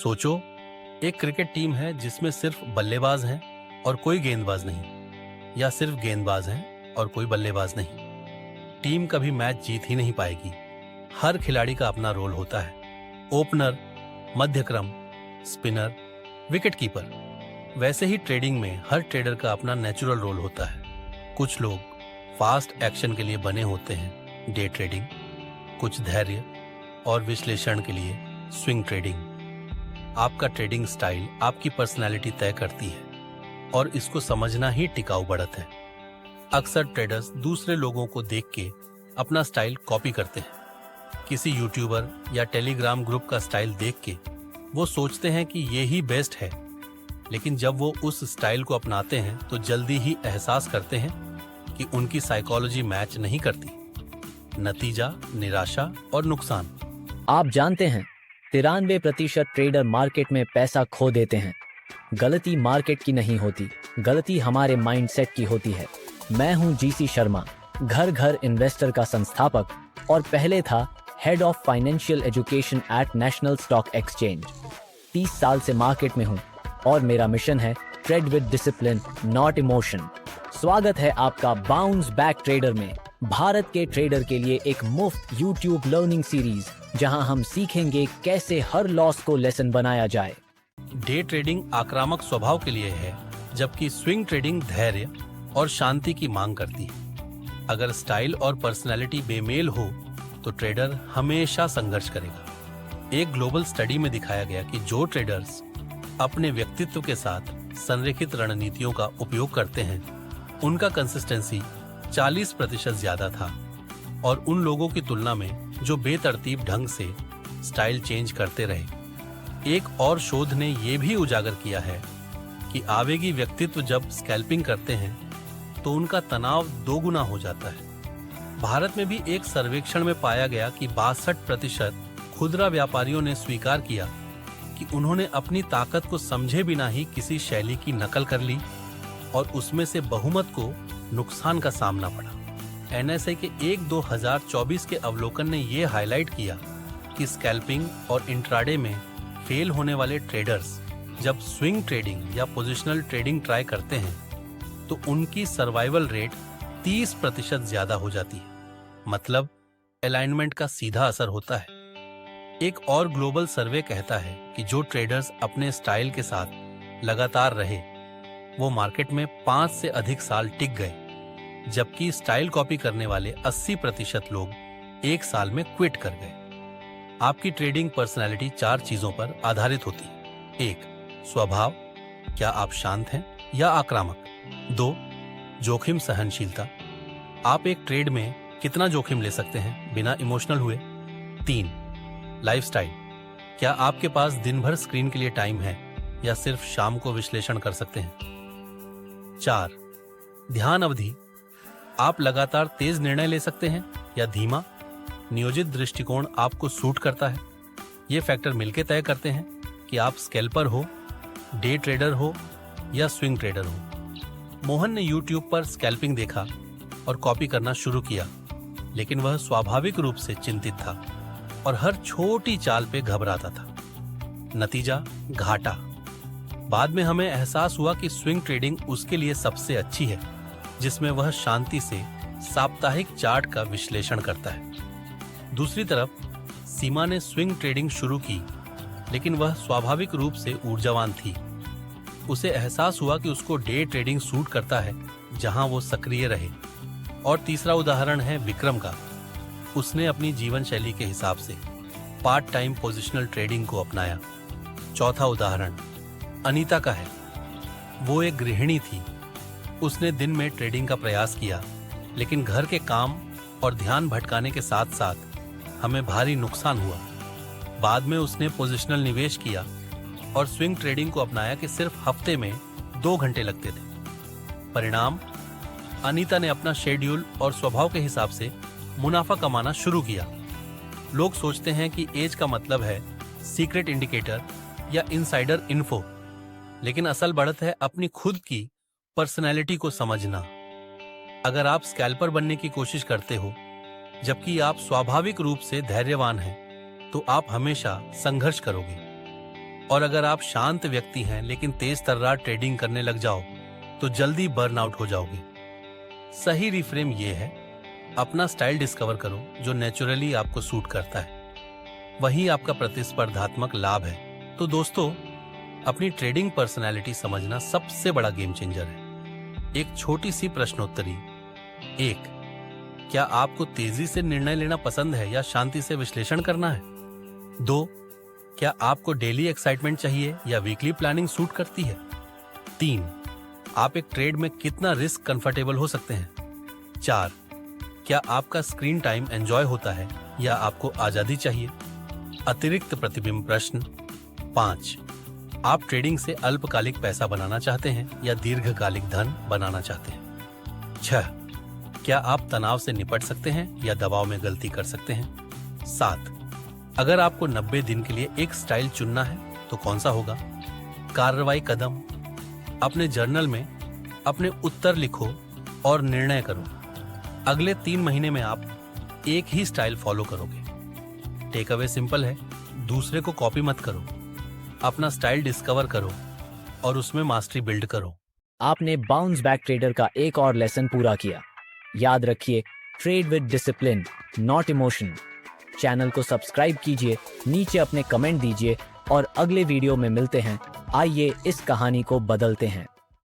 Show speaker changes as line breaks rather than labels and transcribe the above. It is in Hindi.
सोचो, एक क्रिकेट टीम है जिसमें सिर्फ बल्लेबाज हैं और कोई गेंदबाज नहीं, या सिर्फ गेंदबाज हैं और कोई बल्लेबाज नहीं। टीम कभी मैच जीत ही नहीं पाएगी। हर खिलाड़ी का अपना रोल होता है, ओपनर, मध्यक्रम, स्पिनर, विकेट कीपर। वैसे ही ट्रेडिंग में हर ट्रेडर का अपना नेचुरल रोल होता है। कुछ लोग फास्ट एक्शन के लिए बने होते हैं, डे ट्रेडिंग, कुछ धैर्य और विश्लेषण के लिए, स्विंग ट्रेडिंग। आपका ट्रेडिंग स्टाइल आपकी पर्सनैलिटी तय करती है और इसको समझना ही टिकाऊ बढ़त है। अक्सर ट्रेडर्स दूसरे लोगों को देख के अपना स्टाइल कॉपी करते हैं। किसी यूट्यूबर या टेलीग्राम ग्रुप का स्टाइल देख के वो सोचते हैं कि ये ही बेस्ट है, लेकिन जब वो उस स्टाइल को अपनाते हैं तो जल्दी ही एहसास करते हैं कि उनकी साइकोलॉजी मैच नहीं करती। नतीजा निराशा और नुकसान।
आप जानते हैं 93% ट्रेडर मार्केट में पैसा खो देते हैं। गलती मार्केट की नहीं होती, गलती हमारे माइंडसेट की होती है। मैं हूं जीसी शर्मा, घर घर इन्वेस्टर का संस्थापक और पहले था head of financial education at national stock exchange. 30 साल से मार्केट में हूं और मेरा मिशन है trade with discipline, not emotion. स्वागत है आपका बाउंस बैक ट्रेडर में, भारत के ट्रेडर के लिए एक मुफ्त यूट्यूब लर्निंग सीरीज जहां हम सीखेंगे कैसे हर लॉस को लेसन बनाया जाए।
डे ट्रेडिंग आक्रामक स्वभाव के लिए है, जबकि स्विंग ट्रेडिंग धैर्य और शांति की मांग करती है। अगर स्टाइल और पर्सनैलिटी बेमेल हो तो ट्रेडर हमेशा संघर्ष करेगा। एक ग्लोबल स्टडी में दिखाया गया कि जो ट्रेडर्स अपने व्यक्तित्व के साथ संरेखित रणनीतियों का उपयोग करते हैं, उनका कंसिस्टेंसी 40% ज्यादा था, और उन लोगों की तुलना में जो बेतरतीब ढंग से स्टाइल चेंज करते रहे। एक और शोध ने यह भी उजागर किया है कि आवेगी व्यक्तित्व जब स्कैल्पिंग करते हैं तो उनका तनाव 2 गुना हो जाता है। भारत में भी एक सर्वेक्षण में पाया गया कि 62% खुदरा व्यापारियों ने स्वीकार किया कि उन्होंने अपनी ताकत को समझे बिना ही किसी शैली की नकल कर ली, और उसमें से बहुमत को नुकसान का सामना पड़ा। एनएसए के 2024 के अवलोकन ने यह हाईलाइट किया कि स्कैल्पिंग और इंट्राडे में फेल होने वाले ट्रेडर्स जब स्विंग ट्रेडिंग या पोजिशनल ट्रेडिंग ट्राई करते हैं तो उनकी सर्वाइवल रेट 30% ज्यादा हो जाती है। मतलब अलाइनमेंट का सीधा असर होता है। एक और ग्लोबल सर्वे कहता है कि जो ट्रेडर्स अपने स्टाइल के साथ लगातार रहे वो मार्केट में 5 से अधिक साल टिक गए, जबकि स्टाइल कॉपी करने वाले 80% लोग 1 साल में क्विट कर गए। आपकी ट्रेडिंग पर्सनैलिटी 4 चीजों पर आधारित होती है। 1. स्वभाव, क्या आप शांत हैं या आक्रामक। 2. जोखिम सहनशीलता, आप एक ट्रेड में कितना जोखिम ले सकते हैं बिना इमोशनल हुए। 3. लाइफस्टाइल, क्या आपके पास दिन भर स्क्रीन के लिए टाइम है या सिर्फ शाम को विश्लेषण कर सकते हैं। 4. ध्यान अवधि, आप लगातार तेज निर्णय ले सकते हैं या धीमा। नियोजित दृष्टिकोण आपको सूट करता है। ये फैक्टर मिलकर तय करते हैं कि आप स्कैल्पर हो, डे ट्रेडर हो या स्विंग ट्रेडर हो। मोहन ने यूट्यूब पर स्कैल्पिंग देखा और कॉपी करना शुरू किया, लेकिन वह स्वाभाविक रूप से चिंतित था और हर छोटी चाल पे घबराता था। नतीजा घाटा। बाद में हमें एहसास हुआ कि स्विंग ट्रेडिंग उसके लिए सबसे अच्छी है, जिसमें वह शांति से साप्ताहिक चार्ट का विश्लेषण करता है। दूसरी तरफ सीमा ने स्विंग ट्रेडिंग शुरू की, लेकिन वह स्वाभाविक रूप से ऊर्जावान थी। उसे एहसास हुआ कि उसको डे ट्रेडिंग सूट करता है, जहां वो सक्रिय रहे। और तीसरा उदाहरण है विक्रम का। उसने अपनी जीवन शैली के हिसाब से पार्ट टाइम पोजिशनल ट्रेडिंग को अपनाया। चौथा उदाहरण अनीता का है। वो एक गृहिणी थी। उसने दिन में ट्रेडिंग का प्रयास किया, लेकिन घर के काम और ध्यान भटकाने के साथ साथ हमें भारी नुकसान हुआ। बाद में उसने पोजिशनल निवेश किया और स्विंग ट्रेडिंग को अपनाया कि सिर्फ हफ्ते में 2 घंटे लगते थे। परिणाम, अनीता ने अपना शेड्यूल और स्वभाव के हिसाब से मुनाफा कमाना शुरू किया। लोग सोचते हैं कि एज का मतलब है सीक्रेट इंडिकेटर या इनसाइडर इन्फो, लेकिन असल बढ़त है अपनी खुद की पर्सनैलिटी को समझना। अगर आप स्कैल्पर बनने की कोशिश करते हो जबकि आप स्वाभाविक रूप से धैर्यवान हैं, तो आप हमेशा संघर्ष करोगे और अगर आप शांत व्यक्ति हैं लेकिन तेज तर्रार ट्रेडिंग करने लग जाओ तो जल्दी बर्न आउट हो जाओगे। सही रिफ्रेम ये है, अपना स्टाइल डिस्कवर करो जो नेचुरली आपको सूट करता है, वही आपका प्रतिस्पर्धात्मक लाभ है। तो दोस्तों, अपनी ट्रेडिंग पर्सनैलिटी समझना सबसे बड़ा गेम चेंजर है। एक छोटी सी प्रश्नोत्तरी। 1. क्या आपको तेजी से निर्णय लेना पसंद है या शांति से विश्लेषण करना है? 2. क्या आपको डेली एक्साइटमेंट चाहिए या वीकली प्लानिंग सूट करती है? 3. आप एक ट्रेड में कितना रिस्क कंफर्टेबल हो सकते हैं? 4. क्या आपका स्क्रीन टाइम एंजॉय होता है या आपको आजादी चाहिए? अतिरिक्त प्रतिबिंब प्रश्न। 5. आप ट्रेडिंग से अल्पकालिक पैसा बनाना चाहते हैं या दीर्घकालिक धन बनाना चाहते हैं? 6. क्या आप तनाव से निपट सकते हैं या दबाव में गलती कर सकते हैं? 7. अगर आपको 90 दिन के लिए एक स्टाइल चुनना है तो कौन सा होगा? कार्रवाई कदम। अपने जर्नल में अपने उत्तर लिखो और निर्णय करो। अगले 3 महीने में आप एक ही स्टाइल फॉलो करोगे। टेक अवे सिंपल है, दूसरे को कॉपी मत करो, अपना स्टाइल डिस्कवर करो और उसमें मास्टरी बिल्ड करो।
आपने बाउंस बैक ट्रेडर का एक और लेसन पूरा किया। याद रखिए, trade with discipline, not emotion. Channel को सब्सक्राइब कीजिए, नीचे अपने कमेंट दीजिए और अगले वीडियो में मिलते हैं। आइए इस कहानी को बदलते हैं।